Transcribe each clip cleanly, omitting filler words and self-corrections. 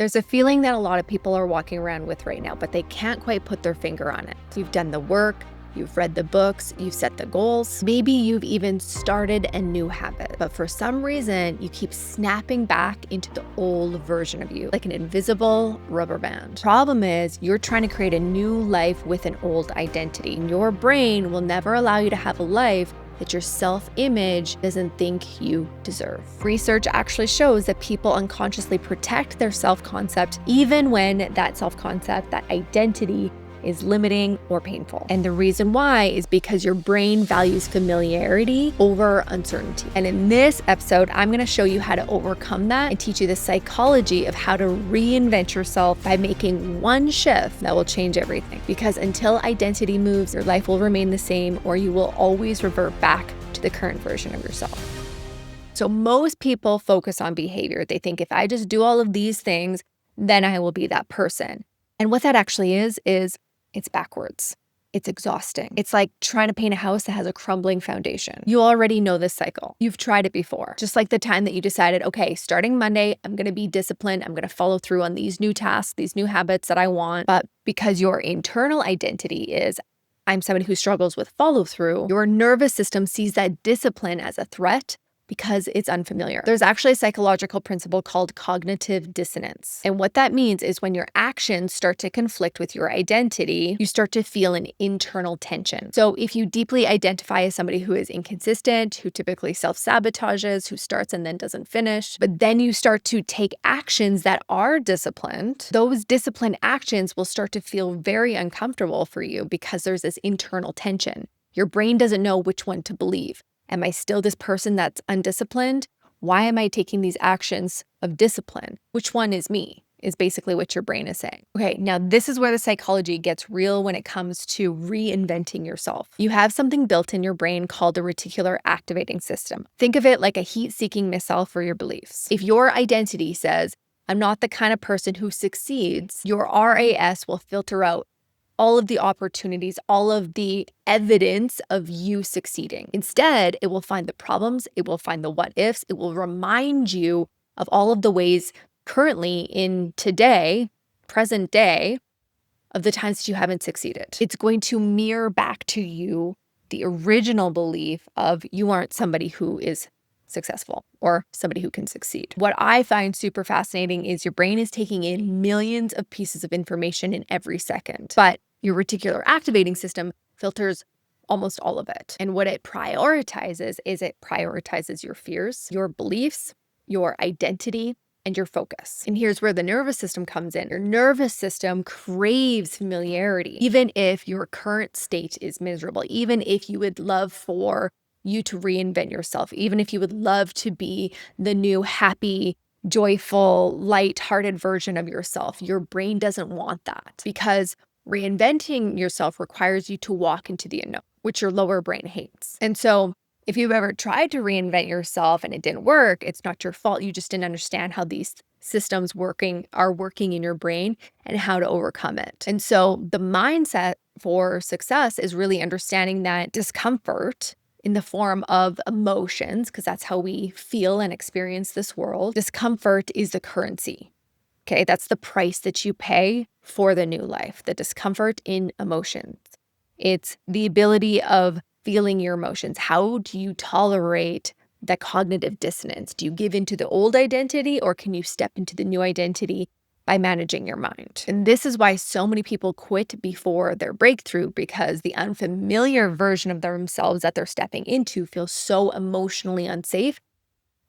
There's a feeling that a lot of people are walking around with right now, but they can't quite put their finger on it. You've done the work, you've read the books, you've set the goals. Maybe you've even started a new habit, but for some reason, you keep snapping back into the old version of you, like an invisible rubber band. Problem is, you're trying to create a new life with an old identity. Your brain will never allow you to have a life that your self-image doesn't think you deserve. Research actually shows that people unconsciously protect their self-concept even when that self-concept, that identity, is limiting or painful. And the reason why is because your brain values familiarity over uncertainty. And in this episode, I'm gonna show you how to overcome that and teach you the psychology of how to reinvent yourself by making one shift that will change everything. Because until identity moves, your life will remain the same, or you will always revert back to the current version of yourself. So most people focus on behavior. They think if I just do all of these things, then I will be that person. And what that actually is it's backwards. It's exhausting. It's like trying to paint a house that has a crumbling foundation. You already know this cycle. You've tried it before. Just like the time that you decided, okay, starting Monday, I'm going to be disciplined. I'm going to follow through on these new tasks, these new habits that I want. But because your internal identity is, I'm somebody who struggles with follow through, your nervous system sees that discipline as a threat because it's unfamiliar. There's actually a psychological principle called cognitive dissonance. And what that means is when your actions start to conflict with your identity, you start to feel an internal tension. So if you deeply identify as somebody who is inconsistent, who typically self-sabotages, who starts and then doesn't finish, but then you start to take actions that are disciplined, those disciplined actions will start to feel very uncomfortable for you because there's this internal tension. Your brain doesn't know which one to believe. Am I still this person that's undisciplined? Why am I taking these actions of discipline? Which one is me? Is basically what your brain is saying. Okay, now this is where the psychology gets real when it comes to reinventing yourself. You have something built in your brain called the reticular activating system. Think of it like a heat-seeking missile for your beliefs. If your identity says, I'm not the kind of person who succeeds, your RAS will filter out all of the opportunities, all of the evidence of you succeeding. Instead, it will find the problems, it will find the what ifs, it will remind you of all of the ways currently in today, present day, of the times that you haven't succeeded. It's going to mirror back to you the original belief of you aren't somebody who is successful or somebody who can succeed. What I find super fascinating is your brain is taking in millions of pieces of information in every second, but your reticular activating system filters almost all of it. And what it prioritizes is it prioritizes your fears, your beliefs, your identity, and your focus. And here's where the nervous system comes in. Your nervous system craves familiarity, even if your current state is miserable, even if you would love for you to reinvent yourself, even if you would love to be the new happy, joyful, light-hearted version of yourself. Your brain doesn't want that because reinventing yourself requires you to walk into the unknown, which your lower brain hates. And so if you've ever tried to reinvent yourself and it didn't work, it's not your fault. You just didn't understand how these systems are working in your brain and how to overcome it. And so the mindset for success is really understanding that discomfort in the form of emotions, because that's how we feel and experience this world, discomfort is the currency. Okay, that's the price that you pay for the new life, the discomfort in emotions. It's the ability of feeling your emotions. How do you tolerate the cognitive dissonance? Do you give into the old identity or can you step into the new identity by managing your mind? And this is why so many people quit before their breakthrough, because the unfamiliar version of themselves that they're stepping into feels so emotionally unsafe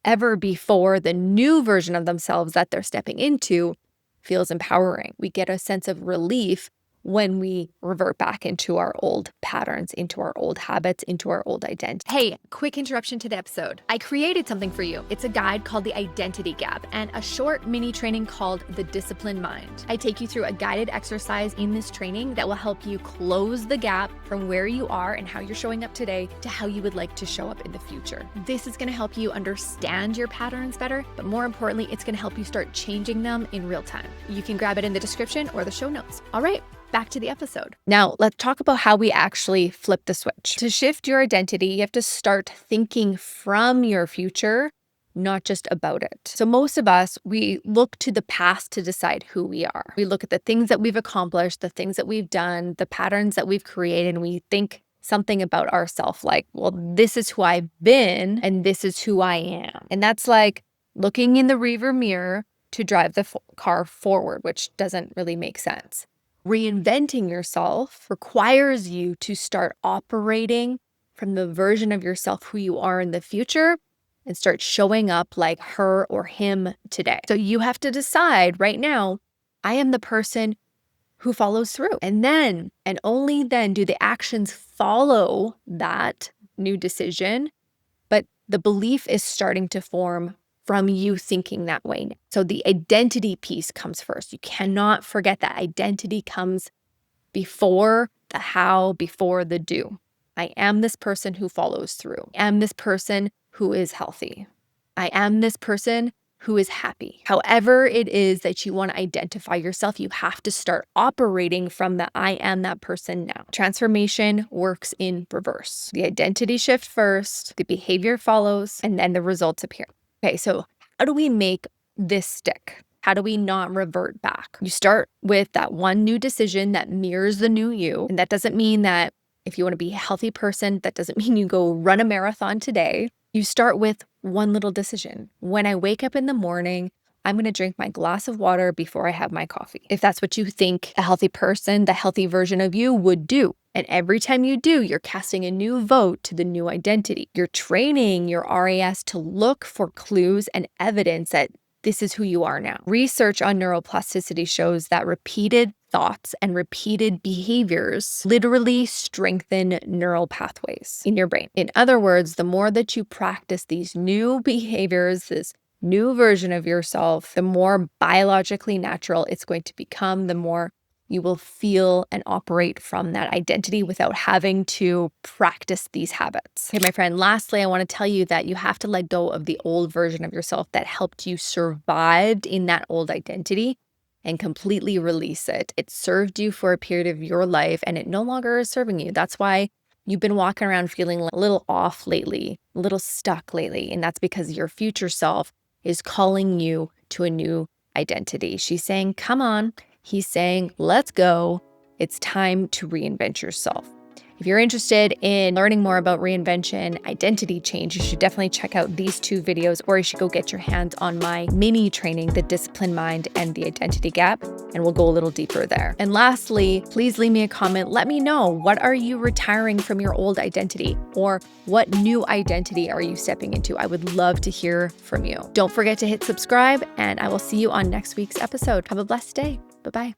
ever before the new version of themselves that they're stepping into feels empowering. We get a sense of relief when we revert back into our old patterns, into our old habits, into our old identity. Hey, quick interruption to the episode. I created something for you. It's a guide called The Identity Gap and a short mini training called The Disciplined Mind. I take you through a guided exercise in this training that will help you close the gap from where you are and how you're showing up today to how you would like to show up in the future. This is going to help you understand your patterns better, but more importantly, it's going to help you start changing them in real time. You can grab it in the description or the show notes. All right. Back to the episode. Now, let's talk about how we actually flip the switch. To shift your identity, you have to start thinking from your future not just about it. So most of us, we look to the past to decide who we are. We look at the things that we've accomplished, the things that we've done, the patterns that we've created, and we think something about ourselves like, well, this is who I've been and this is who I am. And that's like looking in the rearview mirror to drive the car forward, which doesn't really make sense. Reinventing yourself requires you to start operating from the version of yourself who you are in the future and start showing up like her or him today. So you have to decide right now, I am the person who follows through. And then, and only then, do the actions follow that new decision. But the belief is starting to form from you thinking that way. So the identity piece comes first. You cannot forget that identity comes before the how, before the do. I am this person who follows through. I am this person who is healthy. I am this person who is happy. However it is that you want to identify yourself, you have to start operating from the I am that person now. Transformation works in reverse. The identity shift first, the behavior follows, and then the results appear. Okay, so how do we make this stick? How do we not revert back? You start with that one new decision that mirrors the new you. And that doesn't mean that if you want to be a healthy person, that doesn't mean you go run a marathon today. You start with one little decision. When I wake up in the morning, I'm going to drink my glass of water before I have my coffee. If that's what you think a healthy person, the healthy version of you would do. And every time you do, you're casting a new vote to the new identity. You're training your RAS to look for clues and evidence that this is who you are now. Research on neuroplasticity shows that repeated thoughts and repeated behaviors literally strengthen neural pathways in your brain. In other words, the more that you practice these new behaviors, this new version of yourself, the more biologically natural it's going to become, the more you will feel and operate from that identity without having to practice these habits. Okay, my friend, lastly, I want to tell you that you have to let go of the old version of yourself that helped you survive in that old identity and completely release it. It served you for a period of your life and it no longer is serving you. That's why you've been walking around feeling a little off lately, a little stuck lately. And that's because your future self is calling you to a new identity. She's saying, come on. He's saying, let's go. It's time to reinvent yourself. If you're interested in learning more about reinvention, identity change, you should definitely check out these two videos, or you should go get your hands on my mini training, The Disciplined Mind and the Identity Gap, and we'll go a little deeper there. And lastly, please leave me a comment. Let me know, what are you retiring from your old identity, or what new identity are you stepping into? I would love to hear from you. Don't forget to hit subscribe, and I will see you on next week's episode. Have a blessed day. Bye-bye.